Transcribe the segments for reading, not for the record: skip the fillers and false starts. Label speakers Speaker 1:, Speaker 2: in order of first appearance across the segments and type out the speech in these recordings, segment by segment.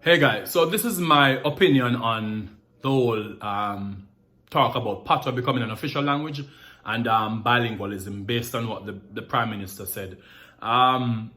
Speaker 1: Hey guys, so this is my opinion on the whole talk about Patois becoming an official language and bilingualism based on what the Prime Minister said. I'm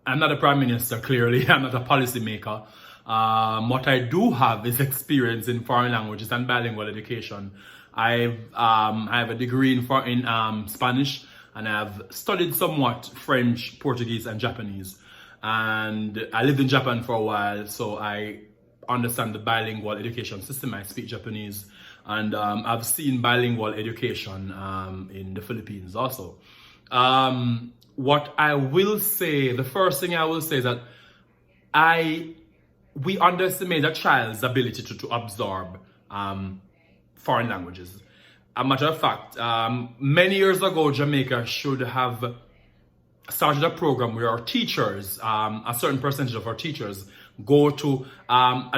Speaker 1: not a Prime Minister, clearly. I'm not a policymaker. What I do have is experience in foreign languages and bilingual education. I have a degree in Spanish, and I've studied somewhat French, Portuguese, and Japanese. And I lived in Japan for a while, so I understand the bilingual education system. I speak Japanese, and I've seen bilingual education in the Philippines also. What I will say, the first thing I will say is that we underestimate a child's ability to absorb foreign languages. A matter of fact, many years ago, Jamaica should have started a program where our teachers, a certain percentage of our teachers, go to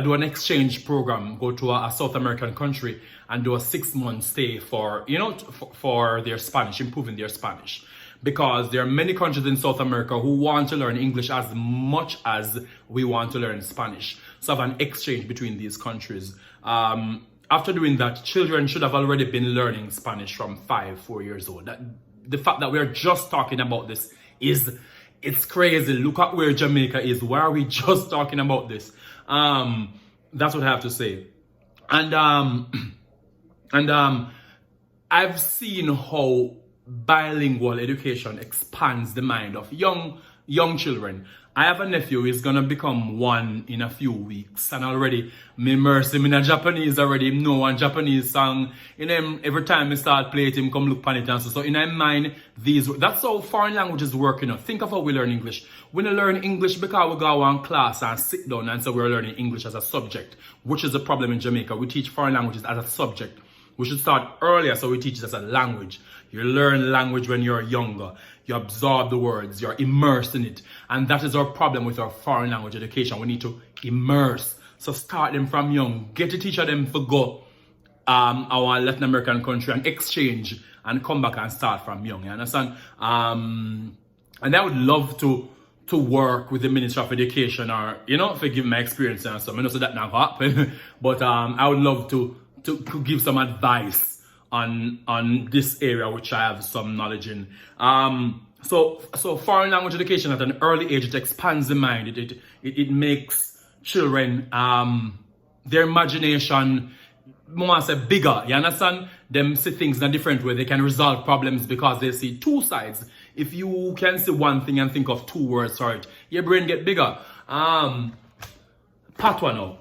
Speaker 1: do an exchange program, go to a South American country and do a 6-month stay for their Spanish, improving their Spanish. Because there are many countries in South America who want to learn English as much as we want to learn Spanish. So have an exchange between these countries. After doing that, children should have already been learning Spanish from 4 years old. The fact that we're just talking about this it's crazy. Look at where Jamaica is. Why are we just talking about this? That's what I have to say. And I've seen how bilingual education expands the mind of young children. I have a nephew who is gonna become 1 in a few weeks, and already me immerse him in a Japanese already. Him know one Japanese song. In him, every time I start playing it, him come look pan it and so in my mind, that's how foreign languages work, you know. Think of how we learn English. We don't learn English because we go on class and sit down and so we're learning English as a subject, which is a problem in Jamaica. We teach foreign languages as a subject. We should start earlier, so we teach it as a language. You learn language when you're younger. You absorb the words. You're immersed in it. And that is our problem with our foreign language education. We need to immerse. So start them from young. Get to teach them to go our Latin American country and exchange and come back and start from young. You understand? And I would love to work with the Ministry of Education, or, forgive my experience and so I know so that not happen. But I would love to give some advice on this area, which I have some knowledge in. So foreign language education at an early age, it expands the mind. It makes children their imagination more say bigger. You understand? Them see things in a different way. They can resolve problems because they see two sides. If you can see one thing and think of 2 words for it, your brain get bigger. Patois now.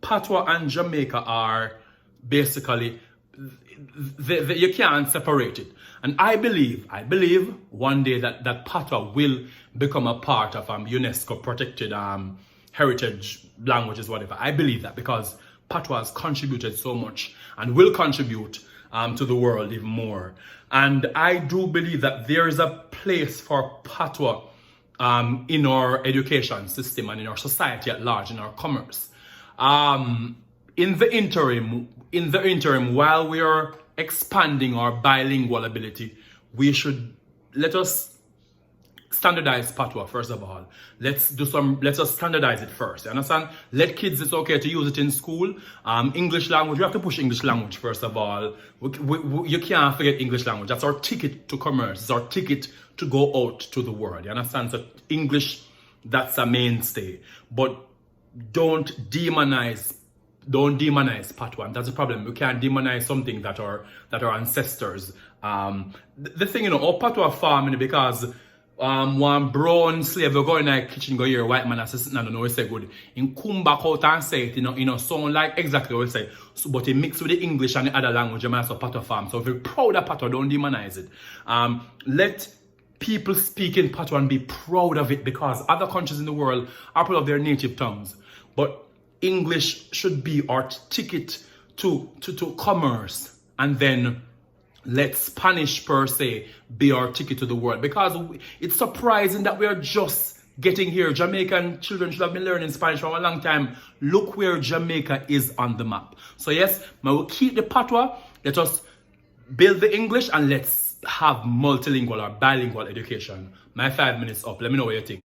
Speaker 1: Patois and Jamaica are basically, you can't separate it. And I believe one day that Patois will become a part of UNESCO protected heritage languages, whatever. I believe that because Patois has contributed so much and will contribute to the world even more. And I do believe that there is a place for Patois in our education system and in our society at large, in our commerce. In the interim, while we are expanding our bilingual ability, let us standardize Patois first of all. Let's just standardize it first. You understand? Let kids, it's okay to use it in school. English language, we have to push English language first of all. You can't forget English language. That's our ticket to commerce. It's our ticket to go out to the world. You understand? So English, that's a mainstay. But don't demonize Patois. That's the problem. We can't demonize something that our ancestors. The thing, Patois farming because one brown slave will go in the kitchen, go hear white man assistant and we say good. In come back out and say it, sound like exactly what we say. So, but it mixed with the English and the other language, and also Patois farm. So if you're proud of Patois, don't demonize it. Let people speak in Patois and be proud of it, because other countries in the world are proud of their native tongues. But English should be our ticket to commerce, and then let Spanish per se be our ticket to the world, because it's surprising that we are just getting here. Jamaican children should have been learning Spanish for a long time. Look where Jamaica is on the map. So yes, I will keep the Patois. Let us build the English and let's have multilingual or bilingual education. My 5 minutes up. Let me know what you think.